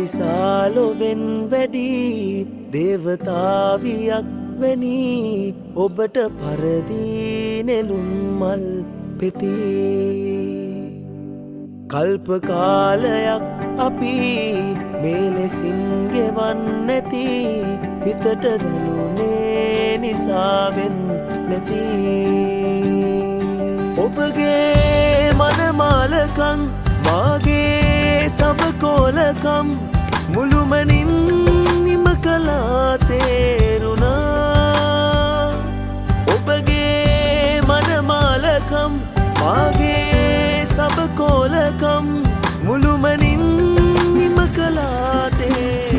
දිසාලොවෙන් වැඩි දේවතාවියක් වැනි ඔබට පරදී නෙළුම් මල් පෙති කල්ප කාලයක් අපි මේ ලෙසින් ගෙවන්නැති හිතට දැනුනේ නිසාවෙන් නැති ඔබගේ මනමාලකම් මාගේ සබකෝලකම් මුළුමනින් නිම කළා තේරුණා ඔබගේ මනමාලකම් මාගේ සබකෝලකම් මුළුමනින් නිම කළා තේරුණා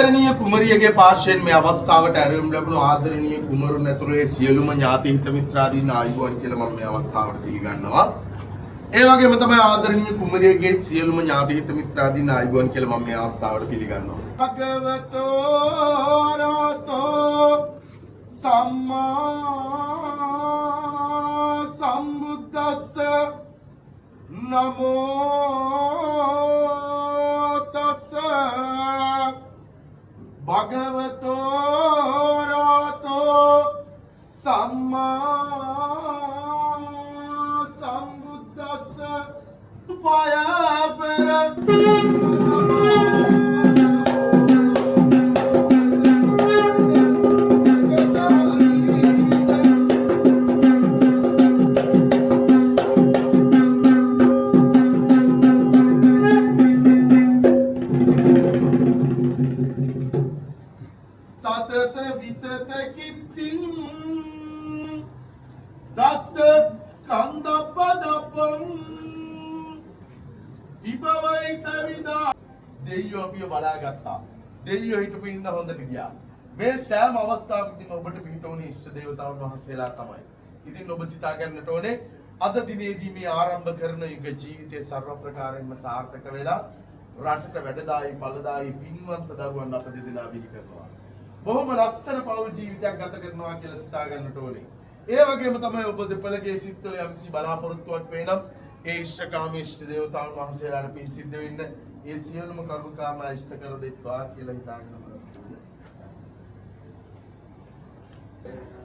ආදරණීය කුමරියගේ පාර්ශ්වයෙන් මේ අවස්ථාවට ඇරයුම් ලැබුණු ආදරණීය කුමරුන් ඇතුළු ඒ සියලුම ඥාති හිත මිත්‍රාදීන් ආයුබෝවන් කියලා මම මේ අවස්ථාවට පිළිගන්නවා. ඒ වගේම තමයි ආදරණීය කුමරියගේ සියලුම ඥාති හිත මිත්‍රාදීන් ආයුබෝවන් කියලා මම මේ අවස්ථාවට පිළිගන්නවා. භගවතෝ රතෝ සම්මා සම්බුද්දස්ස නමෝ තස්ස භගවතෝ රතෝ සම්මා සම්බුද්දස්ස උපයාපර සතත විතත කිත්තිං දස්ත කන්දප්පදප්පං ඉබවයිත විදා දෙයියෝ අපිව බලාගත්තා. දෙයියෝ හිටපු ඉන්න හොඳට ගියා. මේ සෑම අවස්ථාවකදීම ඔබට පිට ඕනේ ඉෂ්ට දේවතාවුන් වහන්සේලා තමයි. ඉතින් ඔබ සිතා ගන්නට ඕනේ අද දිනේදී මේ ආරම්භ කරන යුග ජීවිතයේ ਸਰව ප්‍රකාරයෙන්ම සාර්ථක වෙලා රටට වැඩදායි ඵලදායි පින්වන්ත දරුවන් අප දෙදෙනා බිහි කරනවා. බොහොම ලස්සන පෞල් ජීවිතයක් ගත කරනවා කියලා සිතා ගන්නට ඕනේ. ඒ වගේම තමයි ඔබ දෙපළගේ සිත්වල යම්කිසි බලාපොරොත්තුවක් වෙනම් ඒ ඉෂ්ඨකාමී ඉෂ්ඨ දේවතාවුන් වහන්සේලාට පින් සිද්ධ වෙන්න ඒ සියලුම කරුණු කාරණා ඉෂ්ඨ කර දෙත්වා කියලා හිතාගෙන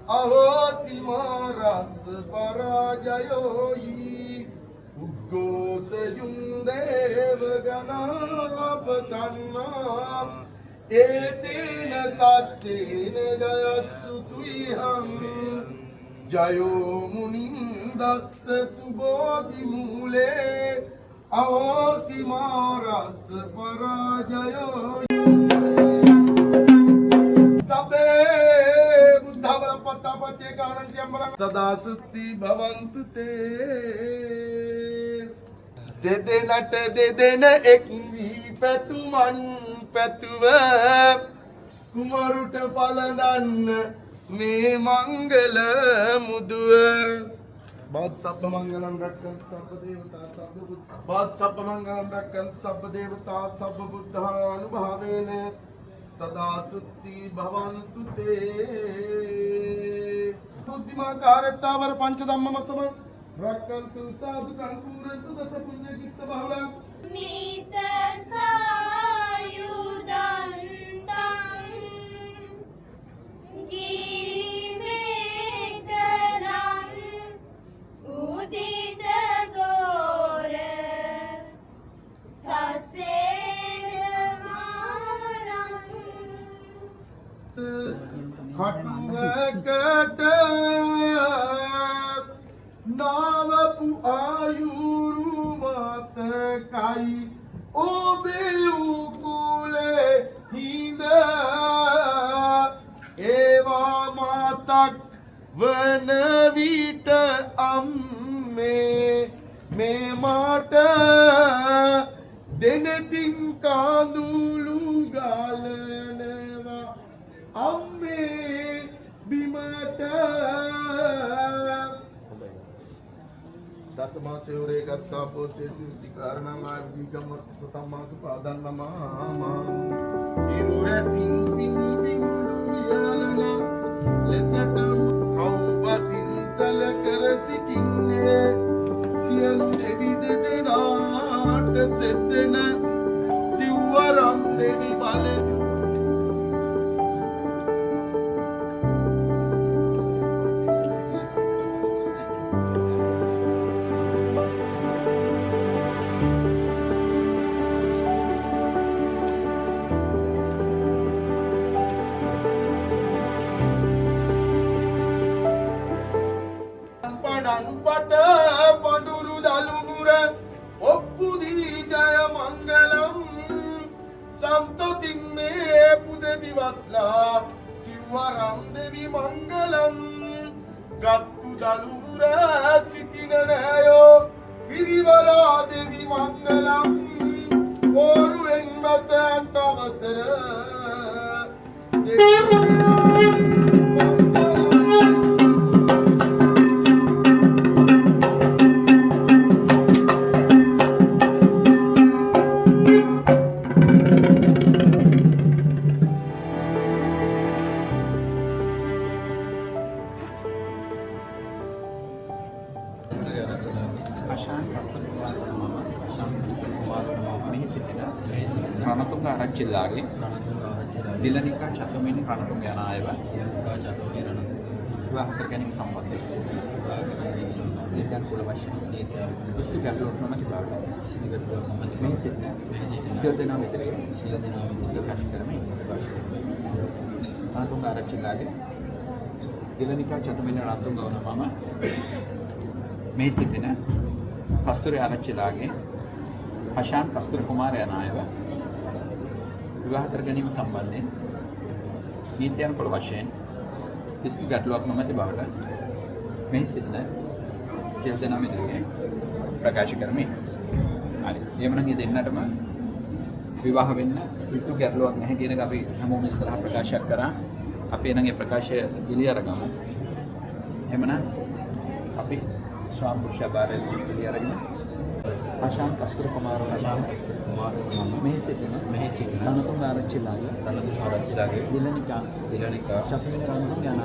අවසිමාරස් පරාජයෝයි උග්ගෝසයුන් දේවගනාපසන්නා ඒතේන සත්තේන ජයස්සුතුයිහං ජයෝ මුනින්දස්ස සුබෝධි මූලේ අවසිමාරස් පරාජයෝ සබේ බුද්ධවර පත්තාපච්චේ කාණං චම්බලං සදා සුත්ති භවන්තු තේ දෙදෙනට දෙදෙන එක් වී පැතුමන් පැතුව කුමරුට පලඳන්න මේ මංගල මුදුව බාත් සබ්බ මංගලං රක්කන්ත සබ්බ දේවතා සබ්බ බුද්ධ බාත් සබ්බ මංගලං රක්කන්ත සබ්බ දේවතා සබ්බ බුද්ධානුභාවේන සදා සුත්ති භවන්තු තේ බුද්ධිමා කාර්යතාවර පංච ධම්මමසම රක්කන්තු සාදුකං පුරන්තු දස පුඤ්ඤ කිත්ත බහුලං මිත සායුදන්තං ගිරිමේකලං උදිත ගෝර සසේන මාරං කටුවකට නාවපු ආයුරු මතකයි ඔබේ උකුලේ හිඳ ඒවා මතක් වන විට අම්මේ මේ මට දෙනතින් කාඳුළු ගලනවා අම්මේ බිමට දසමාසෙවරේ ගත්තා පොසේ සිද්ධි කාරණා ආදීකම සතම්මාක පාදන්නමා ඉරුරසින් පින් පින් වියලන ලෙසට කව්වසින්තල කර සිටින්නේ සියලු දෙවි දෙදෙනාට සෙද්දෙන සිව්වරම් දෙවි බල පට පඳුරු දලුමුර ඔප්පුදී ජය මංගලම් සන්තසින් මේ පුද දිවස්ලා සිව්වරම් දෙවි මංගලම් ගත්තු දලුමුර සිටින නෑයෝ පිරිවලා දෙවි මංගලම් ඕරුවෙන් වසන්ත අවසර සිටින රණතුංග ආරච්චිලාගේ දිලනිකා චතුමිනි රණතුංග යන අයව විවාහ කර ගැනීම සම්බන්ධයෙන් නීතියන් කුල වශයෙන් දුස්තු ගැටලුවක් නොමැති බවට මෙහි සිටින සියලු දෙනා වෙතේ ප්‍රකාශ කරමි. රණතුංග ආරච්චිලාගේ දිලනිකා චතුමිනි රණතුංග වන මම මෙහි සිටින කස්තුරි ආරච්චිලාගේ හෂාන් කස්තුරි කුමාරයා යන අයව විවාහ කර ගැනීම සම්බන්ධයෙන් නීතියන් කුල වශයෙන් කිසිදු ගැටලුවක් නොමැති බවට මෙහි සිටින සියලු දෙනා මෙතනගේ ප්‍රකාශ කරමි. හරි. එහෙමනම් මේ දෙන්නටම විවාහ වෙන්න කිසිදු ගැටලුවක් නැහැ කියන එක අපි හැමෝම ඉස්සරහ ප්‍රකාශ කරා. අපි එනං ඒ ප්‍රකාශය ඉලිය අරගමු. එහෙමනම් අපි ස්වාම පුරුෂයා බාරයෙන් ඉලිය අරගෙන හෂාන් කස්තුරි කුමාරයා මෙහි සිටින රණතුංග ආරච්චිලාගේ දිලනිකා චතුමිනි රණතුංග යන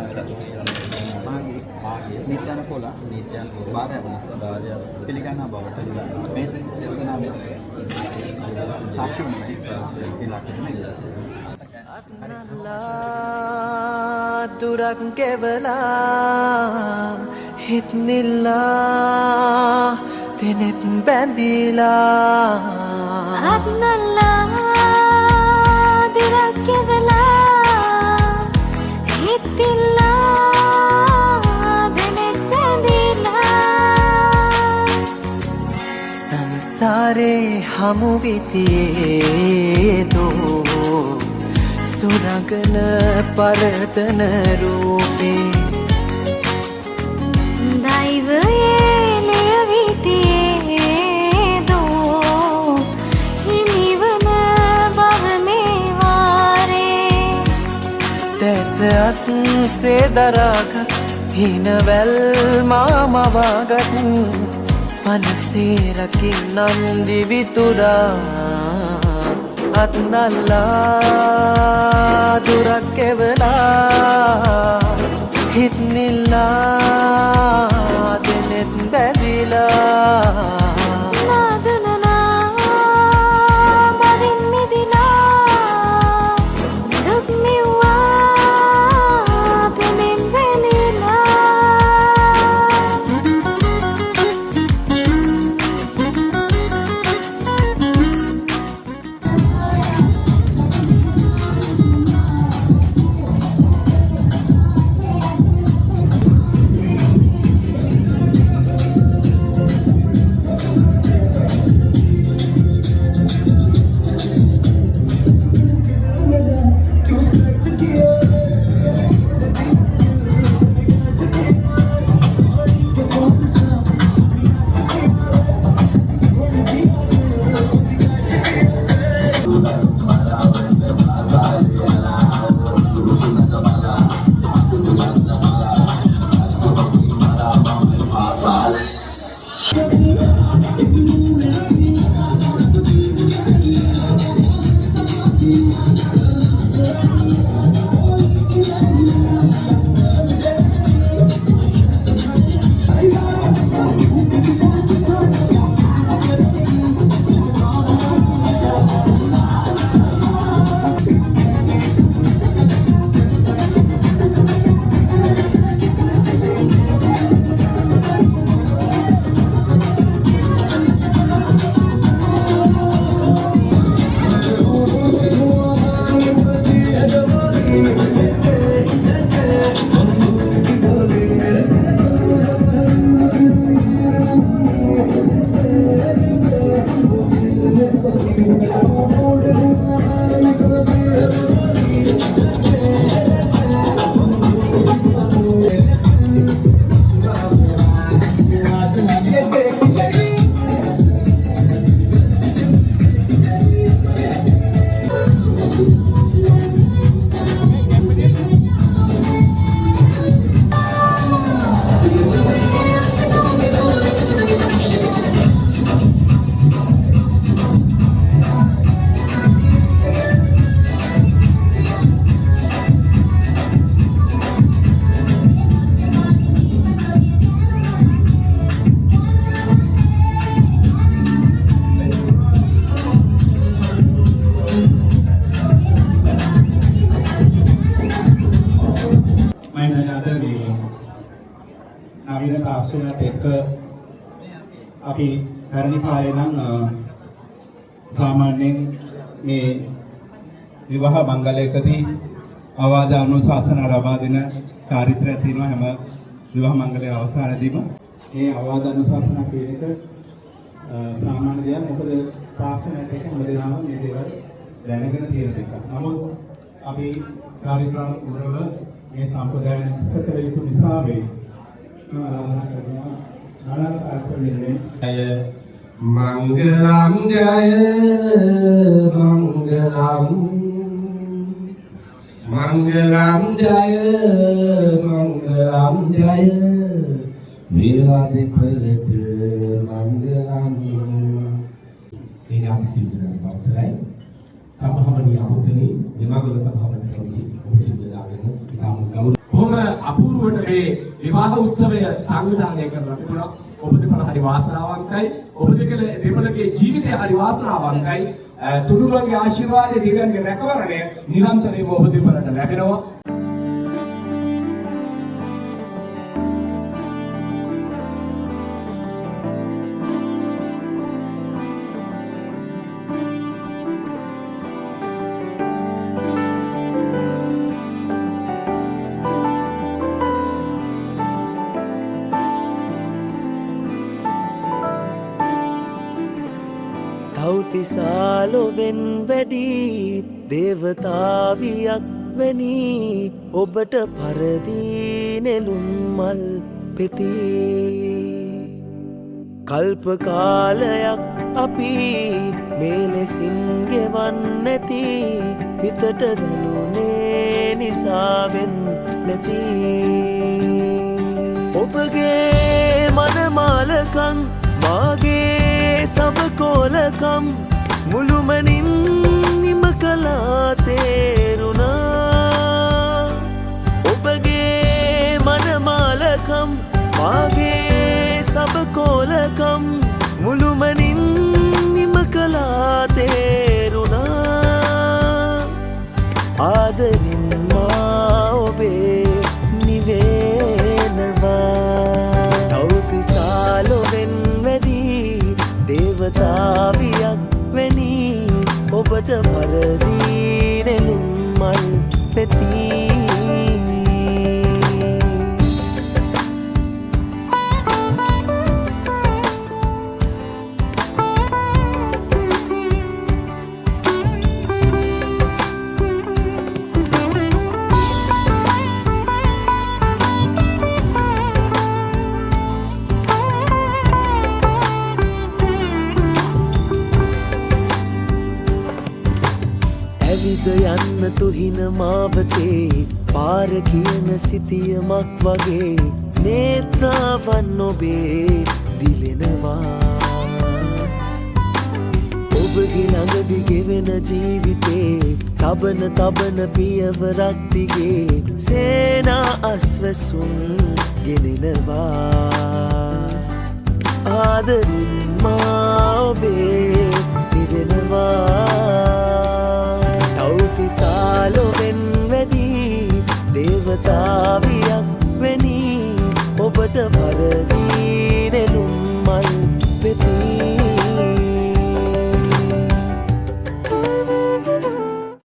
මාගේ නීත්‍යන කොළ භාර්ය වනස පිළිගන්නා බවට මේ සියලු දෙනා මේ සාක්ෂි වුණේ කියලා සිටිනවා. අත්නල්ලා දුරක් ගෙවලා හිත්නිල්ලා දෙනෙත් බැඳිලා අත්නල්ලා දුරක් ගෙවලා හිත්නිල්ලා දෙනෙත් බැඳිලා සංසාරේ හමු විතියේ දෝ සුරගන පරතන රූපේ දෛවයේ ලියවිතියේ දෝ හිමිවන බව මේ වාරේ දැස අස්සේ දරාගත් හිනවැල් මාමවාගත් පනසේ රකින්නම් දිවිතුරා අත්නල්ලා දුරක් කෙවලා හිත්නිල්ලා දෙනෙත් බැඳිලා නාදනනා බරින් මිදිලා දුක් නිවා පෙනෙන් වෙලිලා තාක්ෂණයත් එක්ක අපි පැරණි කාලේ නම් සාමාන්‍යයෙන් මේ විවාහ මංගලයකදී අවවාද අනුශාසනා ලබා දෙන චාරිත්‍රයක් තියෙනවා හැම විවාහ මංගලයේ අවසානයේදීම. මේ අවවාද අනුශාසනා කියන එක සාමාන්‍ය දෙයක්. මොකද තාක්ෂණයත් එක්ක හැම දෙනාම මේ දේවල් දැනගෙන තියෙන නිසා. නමුත් අපි චාරිත්‍රාත්මකව මේ සම්ප්‍රදායන් ඉස්සතර යුතු නිසා වේ. ආරාධනා කරනවා නානක අර්ථයෙන් මංගලම් ජය මංගලම් මංගලම් ජය මංගලම් ජය විවාදිපලත මංගලම් මේ අතිසිද්ධාන අවසරයි සභාවණී අමුතනි දෙමගල සභාවණී උපසිද්ධාගෙන ඉතාම ගෞරව බොහොම අපූර්වට මේ විවාහ උත්සවය සංවිධානය කරලා තිබුණා. ඔබ දෙපළ හරි වාසනාවන්තයි. ඔබ දෙපළගේ ජීවිතය හරි වාසනාවන්තයි. තුඩුරුවන්ගේ ආශිර්වාදය දිව්‍යන්ගේ රැකවරණය නිරන්තරයෙන්ම ඔබ දෙපළට ලැබෙනවා. තවතිසාලොවෙන් වැඩි දේවතාවියක් වැනි ඔබට පරදීනෙලුම් මල් පෙති කල්ප කාලයක් අපි මේලෙසින් ගෙවන්නැති හිතට දැනුනේ නිසාවෙන් නැති ඔබගේ මනමාලකං මාගේ සබකෝලකම් මුළුමනින් නිම කලා තේරුණා ඔබගේ මනමාලකම් මාගේ සබකෝලකම් මුළුමනින් නිම කලා තේරුණා ආදරින් මා ඔබේ නිවේනවා තවතිසාලොවෙන් වැඩි දේවතාවියක් වැනි ඔබට පරදීනෙලුම් මල් පෙති ඇවිද යන්න තුහින මාවතේ පාර කියන සිතියමක් වගේ නේත්‍රාවන් ඔබේ දිලෙනවා ඔබගේ ළඟදි ගෙවෙන ජීවිතේ තබන පියවරක් දිගේ සේනා අස්වැසුම් ගෙනෙනවා ආදරින් මා ඔබේ